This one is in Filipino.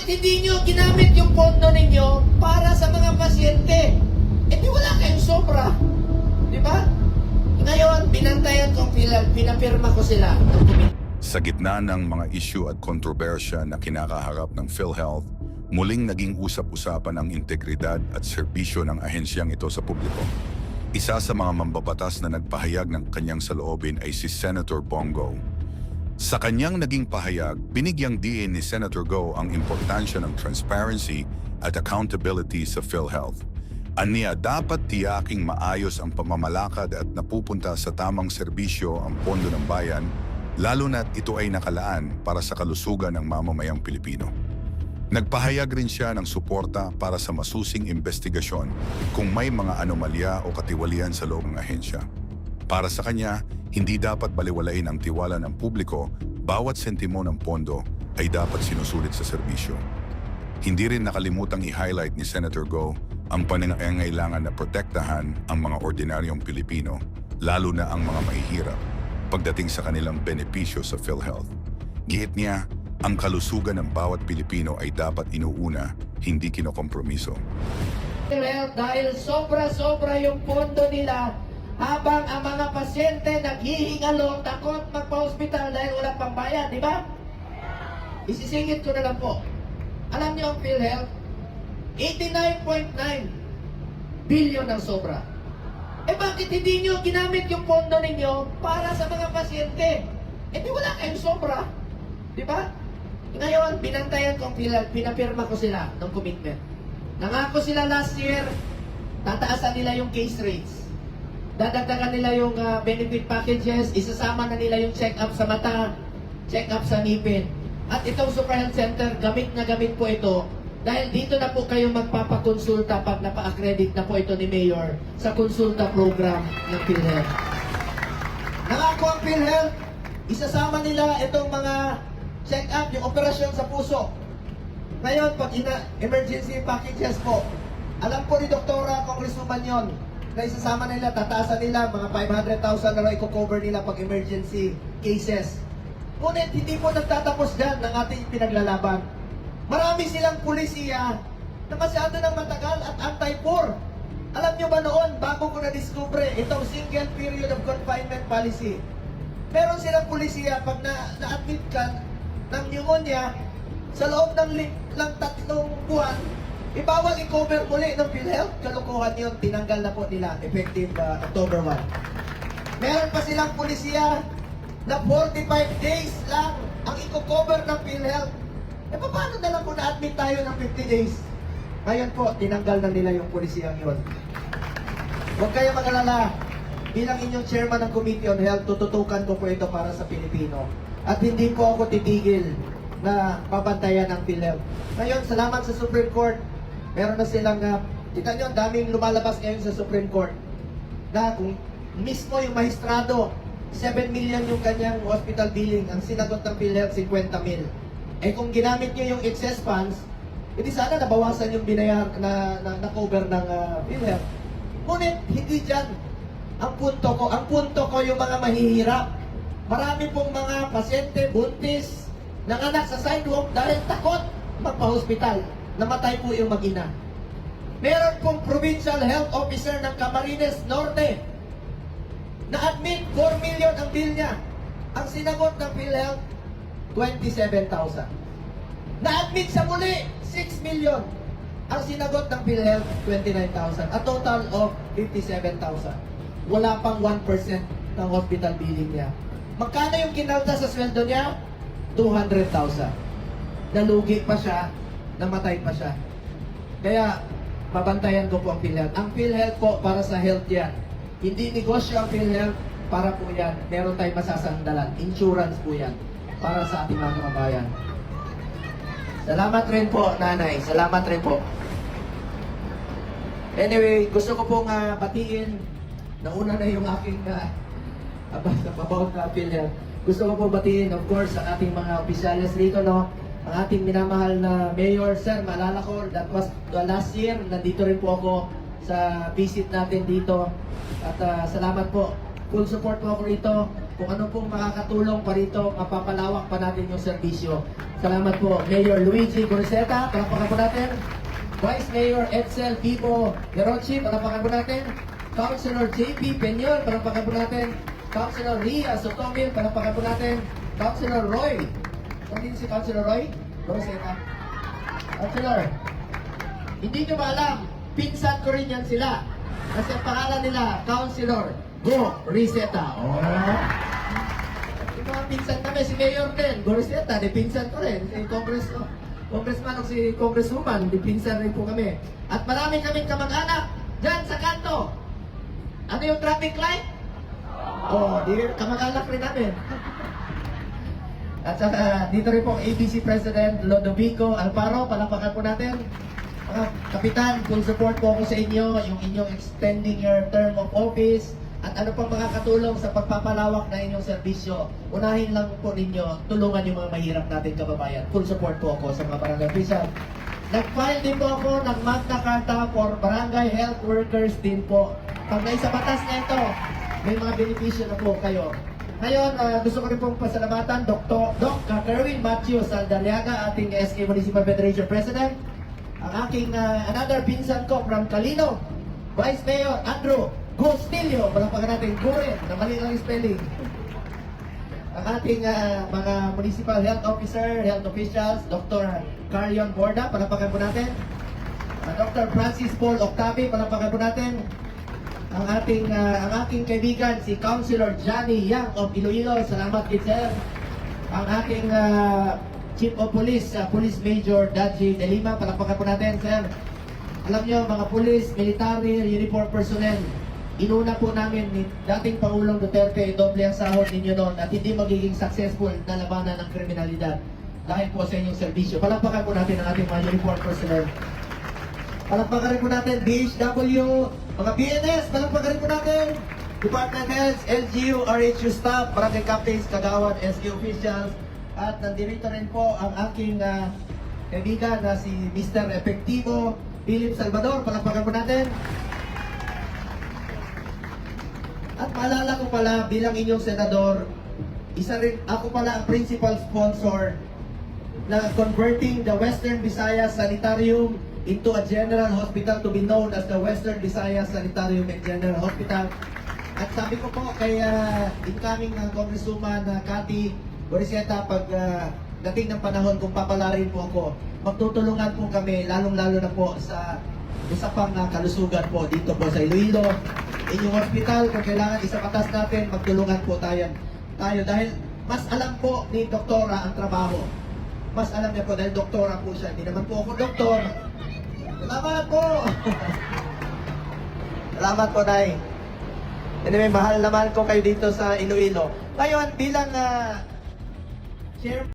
hindi nyo ginamit yung pondo ninyo para sa mga pasyente? Eh di wala kayong sobra. Di ba? Ngayon, binantayan kong pinapirma ko sila ng committee. Sa gitna ng mga issue at kontrobersya na kinakaharap ng PhilHealth, muling naging usap-usapan ang integridad at serbisyo ng ahensyang ito sa publiko. Isa sa mga mambabatas na nagpahayag ng kanyang saloobin ay si Senator Bongo. Sa kanyang naging pahayag, binigyang diin ni Senator Go ang importansya ng transparency at accountability sa PhilHealth. Aniya, dapat tiyaking maayos ang pamamalakad at napupunta sa tamang serbisyo ang pondo ng bayan, lalo na't ito ay nakalaan para sa kalusugan ng mamamayang Pilipino. Nagpahayag rin siya ng suporta para sa masusing investigasyon kung may mga anomalya o katiwalian sa loob ng ahensya. Para sa kanya, hindi dapat baliwalain ang tiwala ng publiko, bawat sentimo ng pondo ay dapat sinusulit sa serbisyo. Hindi rin nakalimutang i-highlight ni Senator Go ang pangangailangan na protektahan ang mga ordinaryong Pilipino, lalo na ang mga mahihirap, pagdating sa kanilang benepisyo sa PhilHealth. Giit niya, ang kalusugan ng bawat Pilipino ay dapat inuuna, hindi kinokompromiso. Dahil sobra-sobra yung pondo nila, habang ang mga pasyente naghihingalo, takot magpa-hospital dahil walang pambayad, di ba? Isisingit ko na lang po. Alam niyo ang PhilHealth, 89.9 billion ang sobra. Eh bakit hindi nyo ginamit yung pondo ninyo para sa mga pasyente? Eh di wala kayong sobra. Di ba? Ngayon, binantayan kong pinapirma ko sila ng commitment. Nangako sila last year, tataasan nila yung case rates. Dadagdagan nila yung benefit packages, isasama na nila yung check-up sa mata, check-up sa ngipin. At itong Super Health Center, gamit na gamit po ito dahil dito na po kayo magpapakonsulta pag napa-accredit na po ito ni Mayor sa konsulta program ng PhilHealth. Nangako ang PhilHealth, isasama nila itong mga check-up, yung operasyon sa puso. Ngayon, pag emergency packages po, alam po ni Doktora Congresswoman yon na isasama nila, tataasan nila, mga 500,000 na lang i-cover nila pag emergency cases. Ngunit hindi po nagtatapos dyan ng ating pinaglalaban. Marami silang pulisiya na masyado nang matagal at anti-poor. Alam nyo ba noon, bago ko na-discover itong single period of confinement policy, meron silang pulisiya pag na-admit ka ng pneumonia sa loob ng 3 buwan, ibawal i-cover muli ng PhilHealth. Kalukuhan yun, tinanggal na po nila effective October 1. Meron pa silang pulisiya na 45 days lang ang i-cover ng PhilHealth. E paano na lang kung na-admit tayo ng 50 days? Ngayon po, tinanggal na nila yung pulisiyang yun. Huwag kayo mag-alala. Bilang inyong chairman ng Committee on Health, tututukan ko po ito para sa Pilipino. At hindi po ako titigil na pabantayan ang PhilHealth. Ngayon, salamat sa Supreme Court. Meron na silang, kita nyo, daming lumalabas ngayon sa Supreme Court na kung mismo yung maestrado, 7 million yung kanyang hospital billing, ang sinagot ng PhilHealth, 50 mil. Eh kung ginamit nyo yung excess funds, edi sana nabawasan yung binayar na cover ng PhilHealth. Ngunit, hindi dyan ang punto ko. Ang punto ko yung mga mahihirap. Marami pong mga pasyente, buntis, nanganak sa sidewalk dahil takot magpa-hospital. Namatay po yung mag-ina. Meron pong provincial health officer ng Camarines Norte na-admit 4 million ang bill niya. Ang sinagot ng PhilHealth, 27,000. Na-admit sa muli, 6 million. Ang sinagot ng PhilHealth, 29,000. A total of 57,000. Wala pang 1% ng hospital billing niya. Magkano yung kinalta sa sweldo niya? 200,000. Nalugi pa siya, namatay pa siya. Kaya, babantayan ko po ang PhilHealth. Ang PhilHealth po para sa health yan. Hindi negosyo ang PhilHealth, para po yan. Meron tayong masasandalan. Insurance po yan. Para sa ating mga kababayan. Salamat rin po, nanay. Salamat rin po. Anyway, gusto ko pong batiin. Nauna na yung aking about PhilHealth. Gusto ko pong batiin, of course, ang ating mga opisyalis rito, no? Ang ating minamahal na Mayor, Sir, maalala ko, that was last year. Nandito rin po ako sa visit natin dito. At salamat po. Full support po ako rito. kung ano pong makakatulong pa rito, mapapalawak pa natin yung serbisyo. Salamat po, Mayor Luigi Goriseta, palakpakan po natin. Vice Mayor Edsel Vivo Gerochi, palakpakan po natin. Councilor JP Peñol, palakpakan po natin. Councilor Ria Sotomil, palakpakan po natin. Councilor Roy, ano si Councilor Roy? Goriseta. Councilor, hindi nyo ba alam, pinsan ko rin yan sila. Kasi ang pangalan nila, Councilor Go Riseta. Oh. Yung mga pinsan kami, si Mayor din, Go Riseta, di pinsan ko rin. Si Congressman o si Congresswoman, di pinsan rin po kami. At marami kaming kamag-anak dyan sa kanto. Ano yung traffic light? Oh, di kamag-anak rin namin. At saka dito rin po ang ABC President Lodovico Alfaro, palakpakan po natin. Mga kapitan, full support po ako sa inyo, yung inyong extending your term of office at ano pang makakatulong sa pagpapalawak na inyong serbisyo. Unahin lang po ninyo, tulungan yung mga mahirap natin kababayan. Full support po ako sa mga barangay official. Nag-file din po ako ng Magna Carta for Barangay Health Workers din po. Pag may sa batas na ito, may mga benepisyo na po kayo. Ngayon, gusto ko rin pong pasalamatan Doc Kerwin Matthew Saldariaga, ating SK Municipal Federation President. Ang aking another pinsan ko from Calino, Vice Mayor Andrew Gustilio, palakpakan natin, Guren, na mali lang yung spelling. Ang ating mga municipal health officer, health officials, Dr. Carion Borda, palakpakan po natin. Dr. Francis Paul Octavi, palakpakan po natin. Ang aking kaibigan, si Councilor Johnny Yang of Iloilo, salamat kid sir. Ang aking Chief of Police, Police Major Daji De Lima, palakpakan po natin, sir. Alam nyo, mga police, military, uniform personnel, inuna po namin ni dating Pangulong Duterte, doble ang sahod ninyo noon at hindi magiging successful na labanan ng kriminalidad dahil po sa inyong serbisyo. Palakpakan po natin ang ating mga uniform personnel. Palakpakan rin po natin, DHW, mga BNS, palakpakan rin po natin. Department Health, LGU, RHU staff, barangay captains, kagawad, SK officials, at nandito rin po ang aking kaibigan na si Mr. Efectivo Philip Salvador. Palakpakan po natin. At maalala ko pala bilang inyong senador, ako pala ang principal sponsor na converting the Western Visayas Sanitarium into a general hospital to be known as the Western Visayas Sanitarium and General Hospital. At sabi ko po kay incoming Congresswoman Cathy Goriseta, pag dating ng panahon kung papalarin po ako, magtutulungan po kami, lalong-lalo na po sa usapang kalusugan po dito po sa Iloilo. Inyong hospital, kung kailangan isapatas natin, magtulungan po tayo dahil mas alam po ni Doktora ang trabaho. Mas alam niya po dahil doktora po siya. Hindi naman po ako doktor. Salamat po! Salamat po, Nay. Anyway, mahal naman ko kayo dito sa Iloilo. Ngayon, bilang Chair